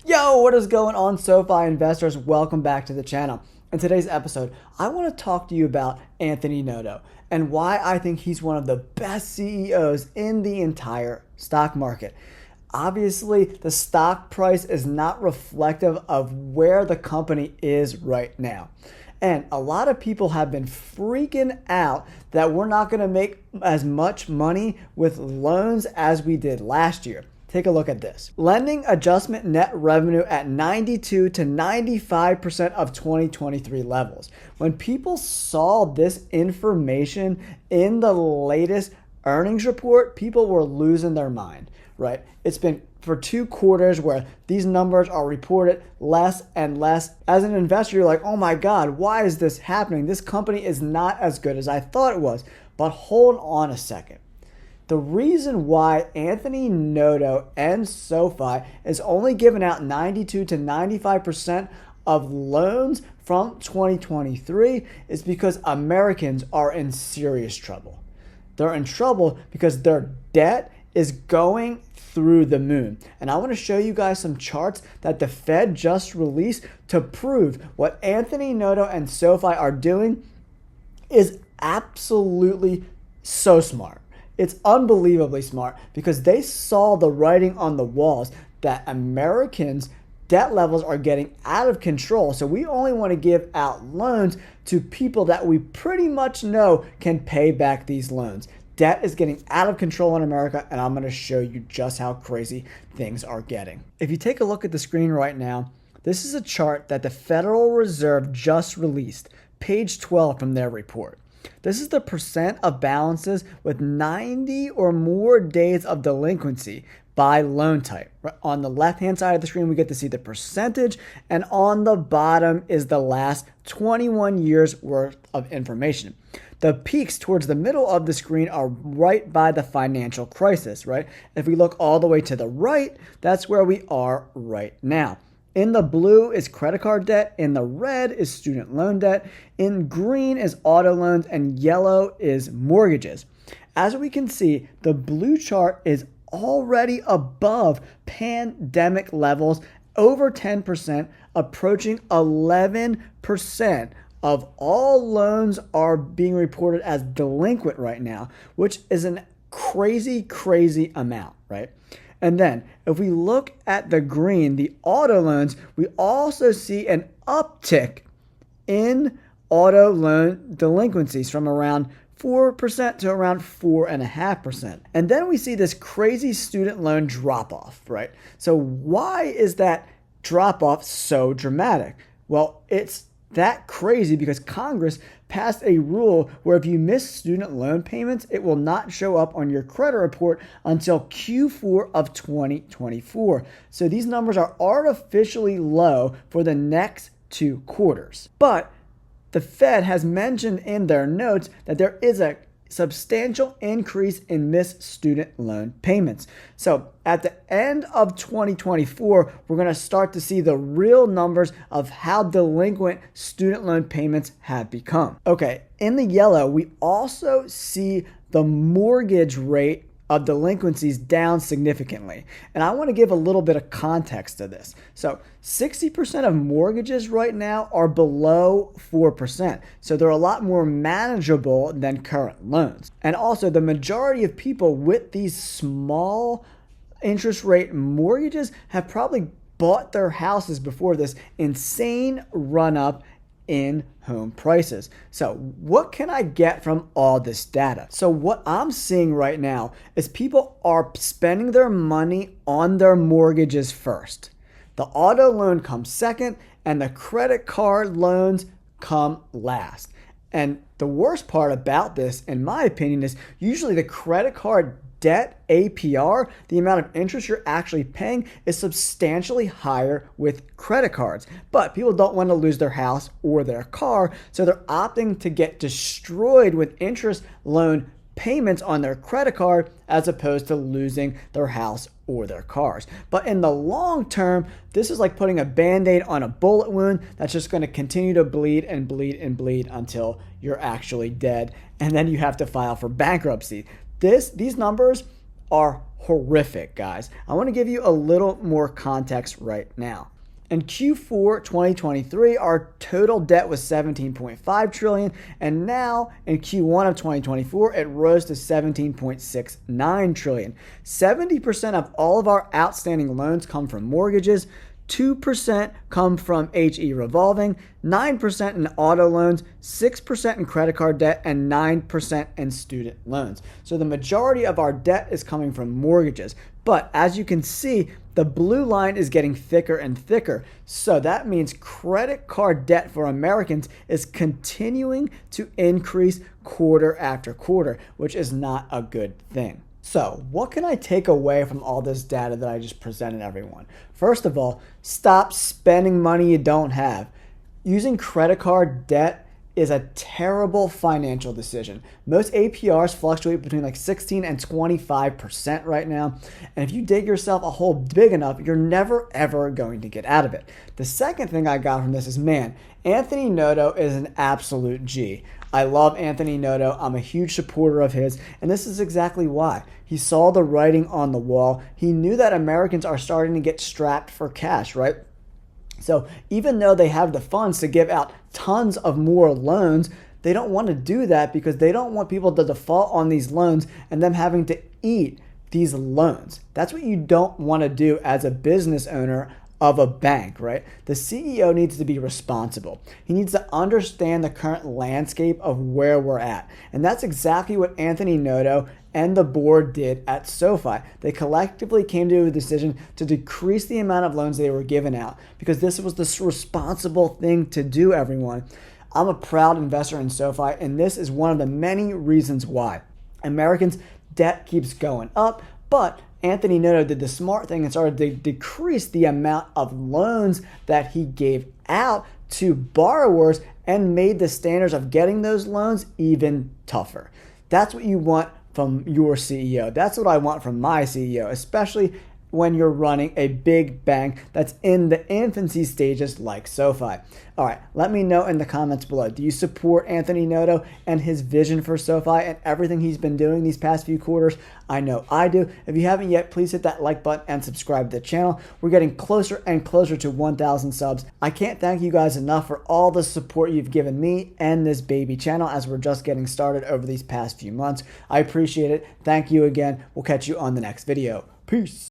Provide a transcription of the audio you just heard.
Yo, what is going on, SoFi investors? Welcome back to the channel. In today's episode, I want to talk to you about Anthony Noto and why I think he's one of the best CEOs in the entire stock market. Obviously, the stock price is not reflective of where the company is right now. And a lot of people have been freaking out that we're not going to make as much money with loans as we did last year. Take a look at this. Lending adjustment net revenue at 92 to 95% of 2023 levels. When people saw this information in the latest earnings report, people were losing their mind, right? It's been for 2 quarters where these numbers are reported less and less. As an investor, you're like, oh my God, why is this happening? This company is not as good as I thought it was. But hold on a second. The reason why Anthony Noto and SoFi is only giving out 92 to 95% of loans from 2023 is because Americans are in serious trouble. They're in trouble because their debt is going through the moon. And I want to show you guys some charts that the Fed just released to prove what Anthony Noto and SoFi are doing is absolutely so smart. It's unbelievably smart because they saw the writing on the walls that Americans' debt levels are getting out of control. So we only want to give out loans to people that we pretty much know can pay back these loans. Debt is getting out of control in America, and I'm going to show you just how crazy things are getting. If you take a look at the screen right now, this is a chart that the Federal Reserve just released, page 12 from their report. This is the percent of balances with 90 or more days of delinquency by loan type. On the left-hand side of the screen, we get to see the percentage, and on the bottom is the last 21 years worth of information. The peaks towards the middle of the screen are right by the financial crisis, right? If we look all the way to the right, that's where we are right now. In the blue is credit card debt, in the red is student loan debt, in green is auto loans, and yellow is mortgages. As we can see, the blue chart is already above pandemic levels, over 10%, approaching 11% of all loans are being reported as delinquent right now, which is a crazy amount, right? And then if we look at the green, the auto loans, we also see an uptick in auto loan delinquencies from around 4% to around 4.5%. And then we see this crazy student loan drop off, right? So why is that drop off so dramatic? Well, it's that crazy because Congress passed a rule where if you miss student loan payments, it will not show up on your credit report until Q4 of 2024. So these numbers are artificially low for the next 2 quarters. But the Fed has mentioned in their notes that there is a substantial increase in missed student loan payments. So at the end of 2024, we're going to start to see the real numbers of how delinquent student loan payments have become. Okay, in the yellow, we also see the mortgage rate of delinquencies down significantly. And I want to give a little bit of context to this. So 60% of mortgages right now are below 4%. So they're a lot more manageable than current loans. And also the majority of people with these small interest rate mortgages have probably bought their houses before this insane run up in home prices. So what can I get from all this data? So what I'm seeing right now is people are spending their money on their mortgages first. The auto loan comes second and the credit card loans come last. And the worst part about this, in my opinion, is usually the credit card debt APR, the amount of interest you're actually paying, is substantially higher with credit cards. But people don't want to lose their house or their car, so they're opting to get destroyed with interest loan payments on their credit card as opposed to losing their house or their cars. But in the long term, this is like putting a Band-Aid on a bullet wound that's just going to continue to bleed and bleed and bleed until you're actually dead, and then you have to file for bankruptcy. These numbers are horrific, guys. I want to give you a little more context right now. In Q4 2023, our total debt was 17.5 trillion, and now in Q1 of 2024, it rose to 17.69 trillion. 70% of all of our outstanding loans come from mortgages, 2% come from HE revolving, 9% in auto loans, 6% in credit card debt, and 9% in student loans. So the majority of our debt is coming from mortgages. But as you can see, the blue line is getting thicker and thicker. So that means credit card debt for Americans is continuing to increase quarter after quarter, which is not a good thing. So what can I take away from all this data that I just presented everyone? First of all, stop spending money you don't have. Using credit card debt is a terrible financial decision. Most APRs fluctuate between like 16 and 25% right now. And if you dig yourself a hole big enough, you're never ever going to get out of it. The second thing I got from this is, man, Anthony Noto is an absolute G. I love Anthony Noto. I'm a huge supporter of his, and this is exactly why. He saw the writing on the wall. He knew that Americans are starting to get strapped for cash, right? So even though they have the funds to give out tons of more loans, they don't want to do that because they don't want people to default on these loans and them having to eat these loans. That's what you don't want to do as a business owner of a bank, right? The CEO needs to be responsible. He needs to understand the current landscape of where we're at. And that's exactly what Anthony Noto and the board did at SoFi. They collectively came to a decision to decrease the amount of loans they were giving out because this was the responsible thing to do, everyone. I'm a proud investor in SoFi, and this is one of the many reasons why. Americans' debt keeps going up, but Anthony Noto did the smart thing and started to decrease the amount of loans that he gave out to borrowers and made the standards of getting those loans even tougher. That's what you want from your CEO. That's what I want from my CEO, especially when you're running a big bank that's in the infancy stages like SoFi. All right, let me know in the comments below. Do you support Anthony Noto and his vision for SoFi and everything he's been doing these past few quarters? I know I do. If you haven't yet, please hit that like button and subscribe to the channel. We're getting closer and closer to 1,000 subs. I can't thank you guys enough for all the support you've given me and this baby channel as we're just getting started over these past few months. I appreciate it. Thank you again. We'll catch you on the next video. Peace.